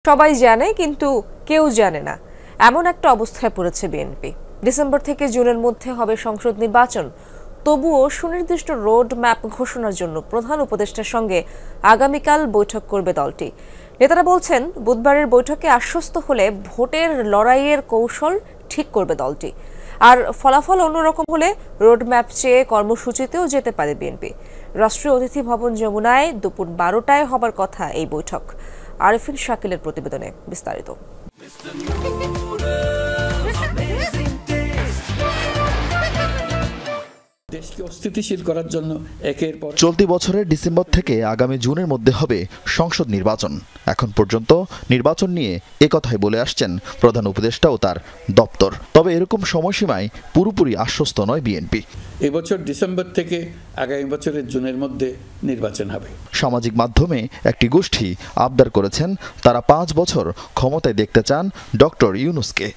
সবাই জানে কিন্তু কেউ জানে না এমন একটা অবস্থায় পড়েছে বিএনপি। ডিসেম্বর থেকে জুনের মধ্যে হবে সংসদ নির্বাচন, তবুও সুনির্দিষ্ট রোড ম্যাপ ঘোষণার জন্য প্রধান উপদেষ্টার সঙ্গে আগামীকাল বৈঠক করবে দলটি। নেতারা বলছেন, বুধবারের বৈঠকে আশ্বস্ত হলে ভোটের লড়াইয়ের কৌশল ঠিক করবে দলটি। আর ফলাফল অন্যরকম হলে রোড ম্যাপ চেয়ে কর্মসূচিতেও যেতে পারে বিএনপি। রাষ্ট্রীয় অতিথি ভবন যমুনায় দুপুর 12টায় হবার কথা এই বৈঠক। আরিফিন শাকিলের প্রতিবেদনে বিস্তারিত। দেশকে অস্থিতিশীল করার জন্য একের পর চলতি বছরের ডিসেম্বর থেকে আগামী জুনের মধ্যে হবে সংসদ নির্বাচন। এখন পর্যন্ত নির্বাচন নিয়ে একথাই বলে আসছেন প্রধান উপদেষ্টা ও তার দপ্তর। তবে এরকম সময়সীমায় পুরোপুরি আশ্বস্ত নয় বিএনপি। এবছর ডিসেম্বর থেকে আগামী বছরের জুনের মধ্যে নির্বাচন হবে। সামাজিক মাধ্যমে একটি গোষ্ঠী আবদার করেছেন, তারা 5 বছর ক্ষমতায় দেখতে চান ডক্টর ইউনূসকে।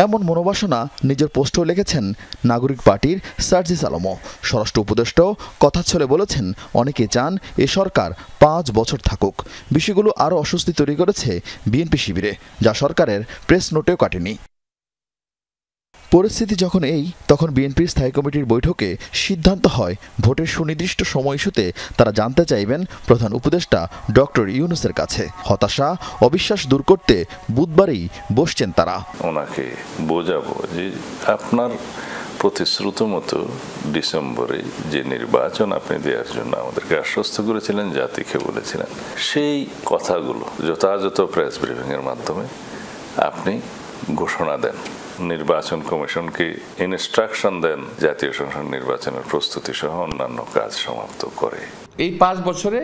এমন মনোবাসনা নিজের পোস্টেও লিখেছেন নাগরিক পার্টির সার্জিস আলমও। স্বরাষ্ট্র উপদেষ্টাও কথা ছলে বলেছেন, অনেকে চান এ সরকার 5 বছর থাকুক। বিষয়গুলো আরও অস্বস্তি তৈরি করেছে বিএনপি শিবিরে, যা সরকারের প্রেস নোটেও কাটেনি। পরিস্থিতি যখন তখন বিএনপির স্থায়ী কমিটির বৈঠকে সিদ্ধান্ত হয়, ভোটের সুনির্দিষ্ট সময় ইস্যুতে তারা জানতে চাইবেন প্রধান উপদেষ্টা ডক্টর ইউনূসের কাছে। হতাশা, অবিশ্বাস দূর করতে বুধবারই বসছেন তারা। ওনাকে বোঝাবো যে আপনার প্রতিশ্রুত মতো ডিসেম্বরে যে নির্বাচন আপনি দেওয়ার জন্য আমাদেরকে আশ্বস্ত করেছিলেন, জাতিকে বলেছিলেন, সেই কথাগুলো যথাযথ প্রেস ব্রিফিংয়ের মাধ্যমে আপনি ঘোষণা দেন। নির্বাচন কমিশনকে ইনস্ট্রাকশন দেন জাতীয় সংসদ নির্বাচনের প্রস্তুতি সহ অন্যান্য কাজ সমাপ্ত করে। এই 5 বছরে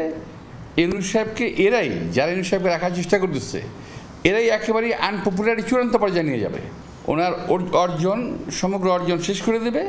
ইউনূস সাহেবকে যারা ইউনূস সাহেবকে রাখার চেষ্টা করতেছে, এরাই একেবারে আনপপুলার চূড়ান্ত পর্যায়ে নিয়ে যাবে। ওনার সমগ্র অর্জন শেষ করে দেবে,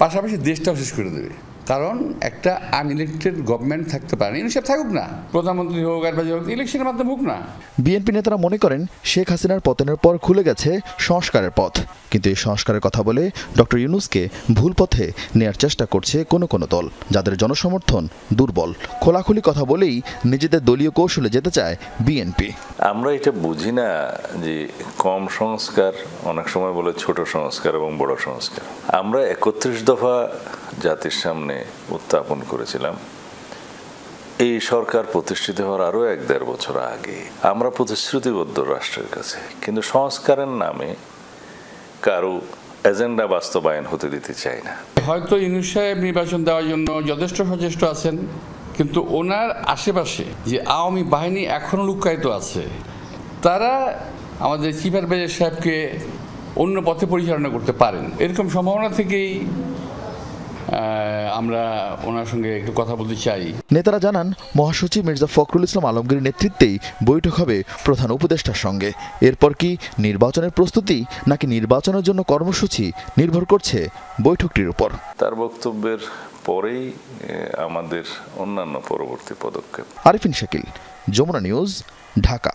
পাশাপাশি দেশটাও শেষ করে দেবে। কারণ একটা আনইলেক্টেড গভর্নমেন্ট থাকতে পারে, ইউনূস সাহেব থাকুক না, প্রধানমন্ত্রী হোক আর ইলেকশনের মাধ্যমে হোক না। বিএনপি নেতারা মনে করেন, শেখ হাসিনার পতনের পর খুলে গেছে সংস্কারের পথ। কিন্তু এই সংস্কারের কথা বলে ডক্টর ইউনূসকে ভুল পথে নেয়ার চেষ্টা করছে কোনো দল, যাদের জনসমর্থন দুর্বল। খোলাখুলি কথা বলেই নিজেদের দলীয় কৌশলে যেতে চায় বিএনপি। আমরা এটা বুঝি না যে কম সংস্কার অনেক সময় বলে ছোট সংস্কার এবং বড় সংস্কার। আমরা 31 দফা জাতির সামনে উত্থাপন করেছিলাম এই সরকার প্রতিষ্ঠিত হওয়ার আরো 1-1.5 বছর আগে। আমরা প্রতিশ্রুতিবদ্ধ রাষ্ট্রের কাছে, কিন্তু সংস্কারের নামে কারো এজেন্ডা বাস্তবায়ন হতে দিতে চাই না। হয়তো ইউনূস সাহেব নির্বাচন দেওয়ার জন্য যথেষ্ট সচেষ্ট আছেন, কিন্তু ওনার আশেপাশে যে আওয়ামী বাহিনী এখনো লুক্কায়িত আছে, তারা আমাদের চিফ অ্যাডভাইজার সাহেবকে অন্য পথে পরিচালনা করতে পারেন। এরকম সম্ভাবনা থেকেই আমরা ওনার সঙ্গে একটু কথা বলতে চাই। নেতারা জানান, মহাসচিব মির্জা ফখরুল ইসলাম আলমগীরের নেতৃত্বেই বৈঠক হবে প্রধান উপদেষ্টার সঙ্গে। এরপর কি নির্বাচনের প্রস্তুতি নাকি নির্বাচনের জন্য কর্মসূচি নির্ভর করছে বৈঠকটির উপর। তার বক্তব্যের পরেই আমাদের অন্যান্য পরবর্তী পদক্ষেপ। আরিফিন শাকিল, যমুনা নিউজ, ঢাকা।